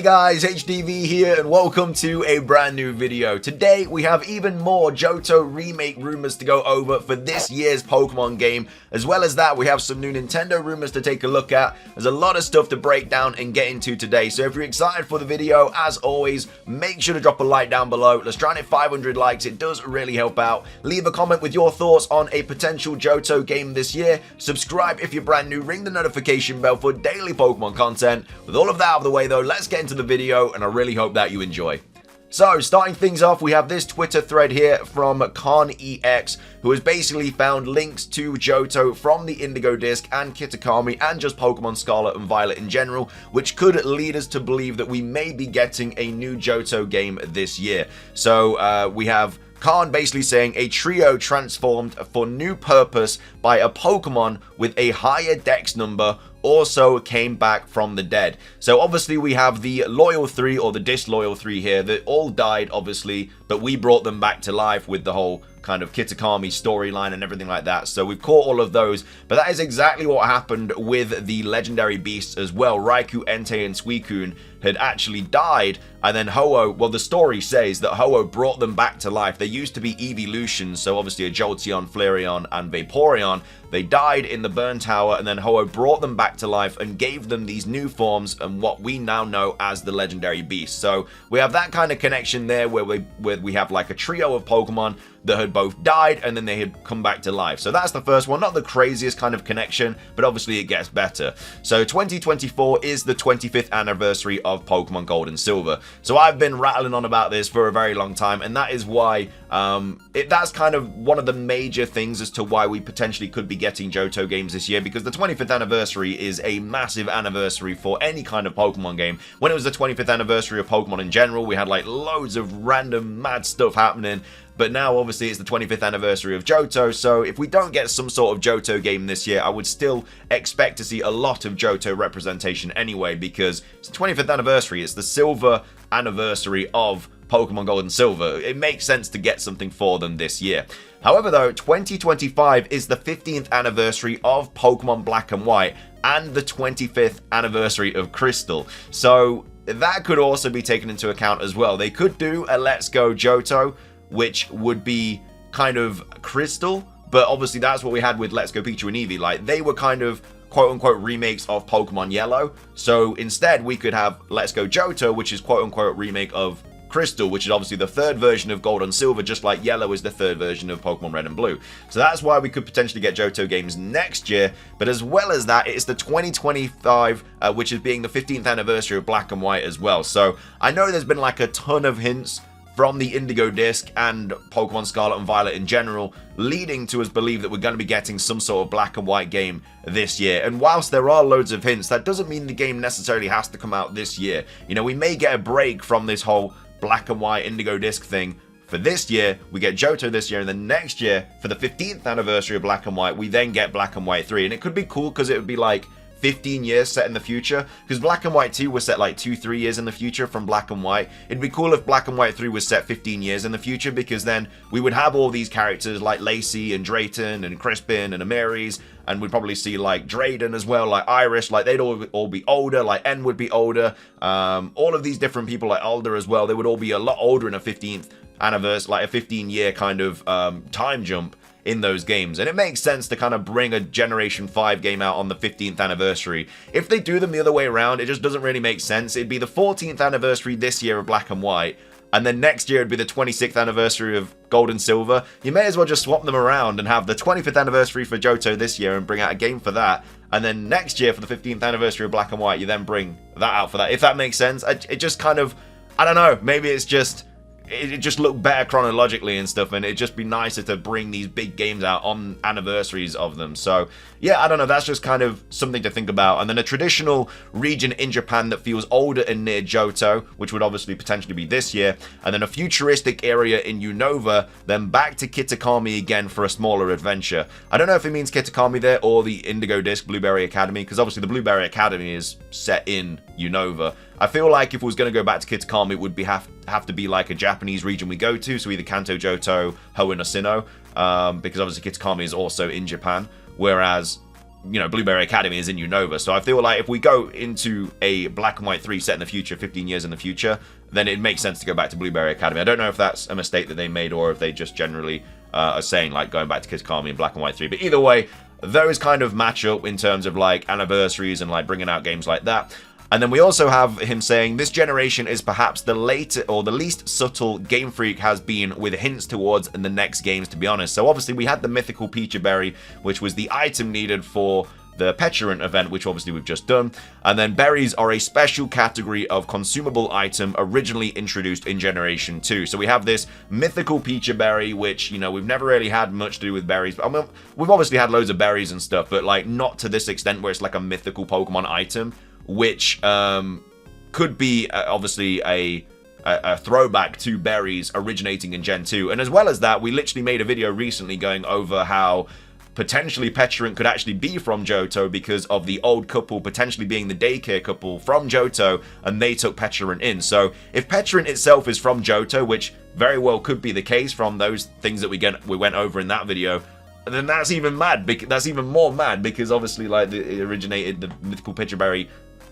Hey guys, HDvee here and welcome to a brand new video. Today we have even more Johto remake rumors to go over for this year's Pokemon game. As well as that, we have some new Nintendo rumors to take a look at. There's a lot of stuff to break down and get into today. So if you're excited for the video, as always, make sure to drop a like down below. Let's try and hit 500 likes. It does really help out. Leave a comment with your thoughts on a potential Johto game this year. Subscribe if you're brand new. Ring the notification bell for daily Pokemon content. With all of that out of the way though, let's get into the video, and I really hope that you enjoy. So, starting things off, we have this Twitter thread here from ConEX, who has basically found links to Johto from the Indigo Disc and Kitakami and just Pokemon Scarlet and Violet in general, which could lead us to believe that we may be getting a new Johto game this year. So, we have Khan basically saying a trio transformed for new purpose by a Pokemon with a higher dex number also came back from the dead. So obviously we have the Loyal 3 or the Disloyal 3 here that all died obviously, but we brought them back to life with the whole kind of Kitakami storyline and everything like that. So we've caught all of those, but that is exactly what happened with the legendary beasts as well. Raikou, Entei, and Suicune had actually died, and then Ho-Oh, well, the story says that Ho-Oh brought them back to life. They used to be evolutions, so obviously a Jolteon, Flareon, and Vaporeon. They died in the Burn Tower, and then Ho-Oh brought them back to life and gave them these new forms and what we now know as the legendary beasts. So we have that kind of connection there where we have like a trio of Pokemon that had both died and then they had come back to life. So that's the first one. Not the craziest kind of connection, but obviously it gets better. So 2024 is the 25th anniversary of Pokemon Gold and Silver. So I've been rattling on about this for a very long time, and that is why that's kind of one of the major things as to why we potentially could be getting Johto games this year, because the 25th anniversary is a massive anniversary for any kind of Pokemon game. When it was the 25th anniversary of Pokemon in general, we had like loads of random mad stuff happening. But now, obviously, it's the 25th anniversary of Johto, so if we don't get some sort of Johto game this year, I would still expect to see a lot of Johto representation anyway, because it's the 25th anniversary, it's the silver anniversary of Pokemon Gold and Silver. It makes sense to get something for them this year. However, though, 2025 is the 15th anniversary of Pokemon Black and White and the 25th anniversary of Crystal. So that could also be taken into account as well. They could do a Let's Go Johto, which would be kind of Crystal, but obviously that's what we had with Let's Go Pikachu and Eevee. Like, they were kind of quote-unquote remakes of Pokemon Yellow, so instead we could have Let's Go Johto, which is quote-unquote remake of Crystal, which is obviously the third version of Gold and Silver, just like Yellow is the third version of Pokemon Red and Blue. So that's why we could potentially get Johto games next year. But as well as that, it's the 2025, which is being the 15th anniversary of Black and White as well. So I know there's been like a ton of hints from the Indigo Disc and Pokemon Scarlet and Violet in general, leading to us believe that we're going to be getting some sort of Black and White game this year. And whilst there are loads of hints, that doesn't mean the game necessarily has to come out this year. You know, we may get a break from this whole Black and White Indigo Disc thing for this year. We get Johto this year, and then next year, for the 15th anniversary of Black and White, we then get Black and White 3. And it could be cool because it would be like 15 years set in the future, because Black and White 2 was set like 2-3 years in the future from Black and White. It'd be cool if Black and White 3 was set 15 years in the future, because then we would have all these characters like Lacey and Drayton and Crispin and Amaris, and we'd probably see like Drayden as well, like Irish, like they'd all be older, like N would be older, all of these different people like Alder as well, they would all be a lot older in a 15th anniversary, like a 15-year kind of time jump in those games. And it makes sense to kind of bring a Generation 5 game out on the 15th anniversary. If they do them the other way around, it just doesn't really make sense. It'd be the 14th anniversary this year of Black and White, and then next year it'd be the 26th anniversary of Gold and Silver. You may as well just swap them around and have the 25th anniversary for Johto this year and bring out a game for that, and then next year for the 15th anniversary of Black and White, you then bring that out for that, if that makes sense. It just kind of, I don't know, maybe it's just, it just looked better chronologically and stuff, and it'd just be nicer to bring these big games out on anniversaries of them. So yeah, I don't know, that's just kind of something to think about. And then a traditional region in Japan that feels older and near Johto, which would obviously potentially be this year, and then a futuristic area in Unova, then back to Kitakami again for a smaller adventure. I don't know if it means Kitakami there or the Indigo Disc Blueberry Academy, because obviously the Blueberry Academy is set in Unova. I feel like if it was going to go back to Kitakami, it would be have to be like a Japanese region we go to, so either Kanto, Johto, Hoenn, or Sinnoh, because obviously Kitakami is also in Japan, whereas Blueberry Academy is in Unova. So I feel like if we go into a Black and White 3 set in the future, 15 years in the future, then it makes sense to go back to Blueberry Academy. I don't know if that's a mistake that they made or if they just generally are saying like going back to Kiss-Kami and Black and White 3. But either way, those kind of match up in terms of like anniversaries and like bringing out games like that. And then we also have him saying this generation is perhaps the later or the least subtle Game Freak has been, with hints towards the next games, to be honest. So obviously we had the mythical Peachy Berry, which was the item needed for the Petulant event, which obviously we've just done. And then berries are a special category of consumable item originally introduced in Generation 2. So we have this mythical Peachy Berry, which, we've never really had much to do with berries. I mean, we've obviously had loads of berries and stuff, but like not to this extent where it's like a mythical Pokemon item, which could be obviously a throwback to berries originating in Gen 2. And as well as that, we literally made a video recently going over how potentially Petulant could actually be from Johto because of the old couple potentially being the daycare couple from Johto, and they took Petulant in. So if Petulant itself is from Johto, which very well could be the case from those things that we went over in that video, then that's even mad. That's even more mad because obviously like the mythical Peachy Berry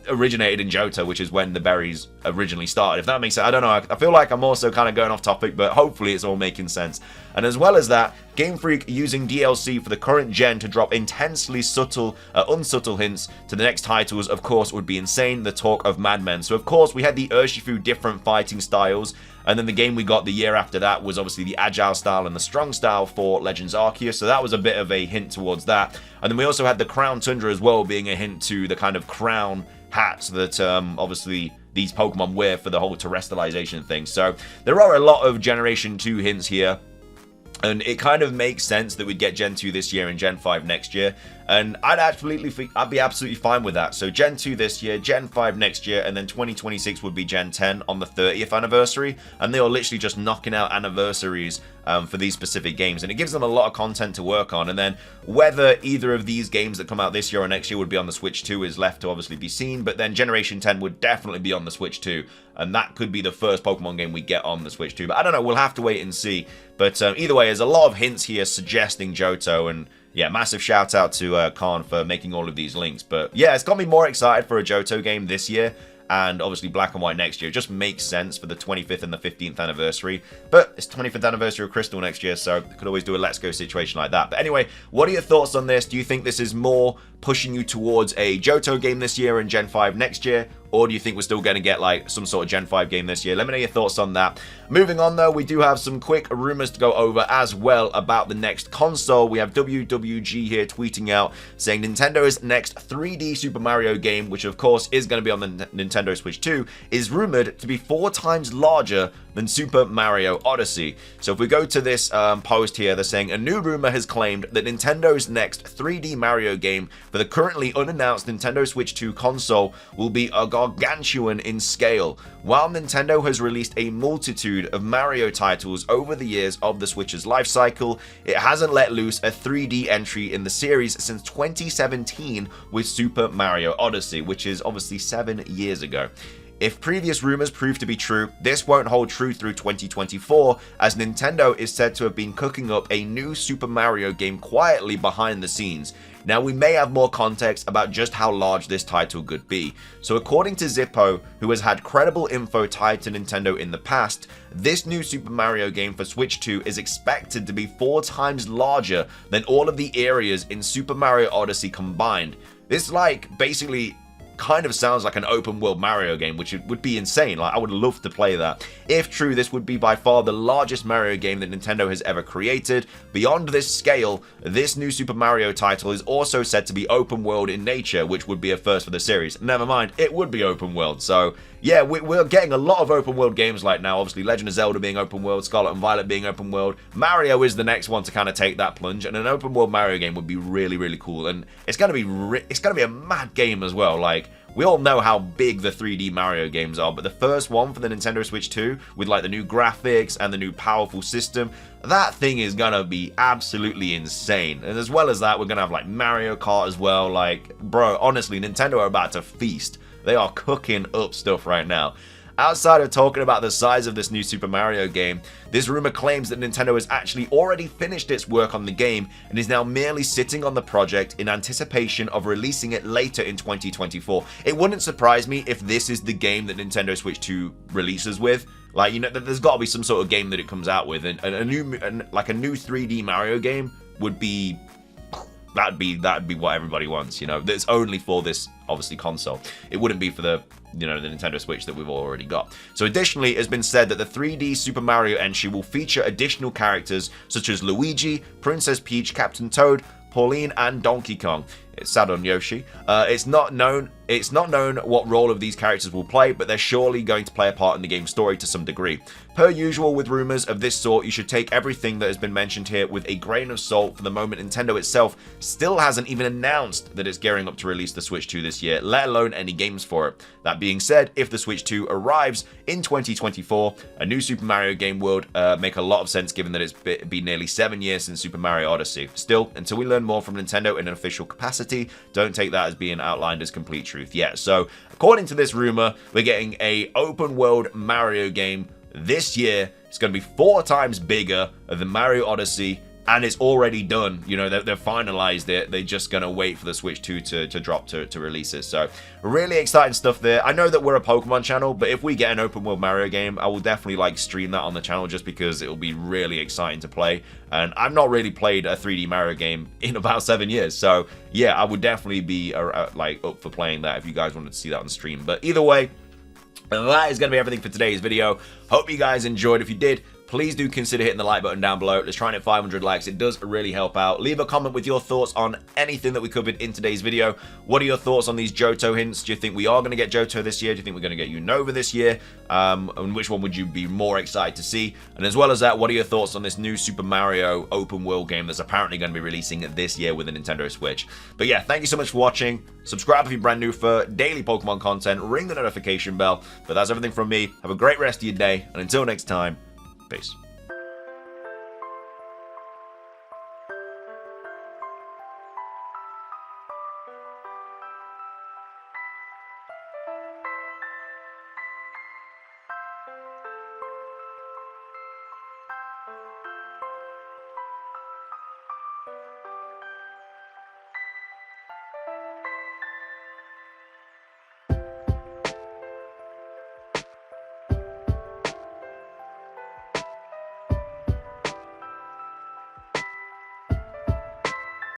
originated in Johto, which is when the berries originally started. If that makes sense, I don't know. I feel like I'm also kind of going off topic, but hopefully it's all making sense. And as well as that, Game Freak using DLC for the current gen to drop intensely subtle, unsubtle hints to the next titles, of course, would be insane. The talk of madmen. So of course we had the Urshifu different fighting styles, and then the game we got the year after that was obviously the agile style and the strong style for Legends Arceus. So that was a bit of a hint towards that. And then we also had the Crown Tundra as well, being a hint to the kind of crown hats that obviously these Pokemon wear for the whole terrestrialization thing. So there are a lot of Generation 2 hints here, and it kind of makes sense that we'd get Gen 2 this year and Gen 5 next year, and I'd be absolutely fine with that. So Gen 2 this year, Gen 5 next year, and then 2026 would be Gen 10 on the 30th anniversary, and they are literally just knocking out anniversaries for these specific games, and it gives them a lot of content to work on. And then whether either of these games that come out this year or next year would be on the Switch 2 is left to obviously be seen, but then Generation 10 would definitely be on the Switch 2, and that could be the first Pokemon game we get on the Switch 2, but I don't know, we'll have to wait and see. But either way, there's a lot of hints here suggesting Johto, and yeah, massive shout out to Khan for making all of these links. But yeah, it's got me more excited for a Johto game this year, and obviously Black and White next year. It just makes sense for the 25th and the 15th anniversary. But it's 25th anniversary of Crystal next year, so we could always do a Let's Go situation like that. But anyway, what are your thoughts on this? Do you think this is more pushing you towards a Johto game this year and Gen 5 next year? Or do you think we're still going to get like some sort of Gen 5 game this year? Let me know your thoughts on that. Moving on though, we do have some quick rumors to go over as well about the next console. We have WWG here tweeting out saying Nintendo's next 3D Super Mario game, which of course is going to be on the Nintendo Switch 2, is rumored to be 4 times larger than Super Mario Odyssey. So if we go to this post here, they're saying a new rumor has claimed that Nintendo's next 3D Mario game for the currently unannounced Nintendo Switch 2 console will be a gargantuan in scale. While Nintendo has released a multitude of Mario titles over the years of the Switch's life cycle, it hasn't let loose a 3D entry in the series since 2017 with Super Mario Odyssey, which is obviously 7 years ago. If previous rumors prove to be true, this won't hold true through 2024, as Nintendo is said to have been cooking up a new Super Mario game quietly behind the scenes. Now, we may have more context about just how large this title could be. So according to Zippo, who has had credible info tied to Nintendo in the past, this new Super Mario game for Switch 2 is expected to be 4 times larger than all of the areas in Super Mario Odyssey combined. This basically kind of sounds like an open world Mario game, which would be insane. I would love to play that. If true, this would be by far the largest Mario game that Nintendo has ever created. Beyond this scale, this new Super Mario title is also said to be open world in nature, which would be a first for the series. Never mind, it would be open world. So yeah, we're getting a lot of open world games right now. Obviously Legend of Zelda being open world, Scarlet and Violet being open world. Mario is the next one to kind of take that plunge, and an open world Mario game would be really, really cool. And it's gonna be a mad game as well. We all know how big the 3D Mario games are, but the first one for the Nintendo Switch 2, with the new graphics and the new powerful system, that thing is gonna be absolutely insane. And as well as that, we're gonna have Mario Kart as well. Bro, honestly, Nintendo are about to feast. They are cooking up stuff right now. outside of talking about the size of this new Super Mario game, this rumor claims that Nintendo has actually already finished its work on the game and is now merely sitting on the project in anticipation of releasing it later in 2024. It wouldn't surprise me if this is the game that Nintendo Switch 2 releases with. Like, you know, there's got to be some sort of game that it comes out with, and a new 3D Mario game would be that'd be what everybody wants, you know. That's only for this, obviously, console. It wouldn't be for the Nintendo Switch that we've already got. So additionally, it has been said that the 3D Super Mario entry will feature additional characters such as Luigi, Princess Peach, Captain Toad, Pauline, and Donkey Kong. It's sad on Yoshi. It's not known what role of these characters will play, but they're surely going to play a part in the game's story to some degree. Per usual with rumors of this sort, you should take everything that has been mentioned here with a grain of salt. For the moment, Nintendo itself still hasn't even announced that it's gearing up to release the Switch 2 this year, let alone any games for it. That being said, if the Switch 2 arrives in 2024, a new Super Mario game would make a lot of sense, given that it's been nearly 7 years since Super Mario Odyssey. Still, until we learn more from Nintendo in an official capacity, don't take that as being outlined as complete truth yet. So, according to this rumor, we're getting a open world Mario game this year. It's going to be 4 times bigger than Mario Odyssey, and it's already done. You know, they've finalized it. They're just going to wait for the Switch 2 to drop to release it. So, really exciting stuff there. I know that we're a Pokemon channel, but if we get an open world Mario game, I will definitely stream that on the channel, just because it will be really exciting to play. And I've not really played a 3D Mario game in about 7 years. So, yeah, I would definitely be up for playing that if you guys wanted to see that on stream. But either way, that is going to be everything for today's video. Hope you guys enjoyed. If you did, please do consider hitting the like button down below. Let's try and hit 500 likes. It does really help out. Leave a comment with your thoughts on anything that we covered in today's video. What are your thoughts on these Johto hints? Do you think we are going to get Johto this year? Do you think we're going to get Unova this year? And which one would you be more excited to see? And as well as that, what are your thoughts on this new Super Mario open world game that's apparently going to be releasing this year with the Nintendo Switch? But yeah, thank you so much for watching. Subscribe if you're brand new for daily Pokemon content. Ring the notification bell. But that's everything from me. Have a great rest of your day. And until next time, peace.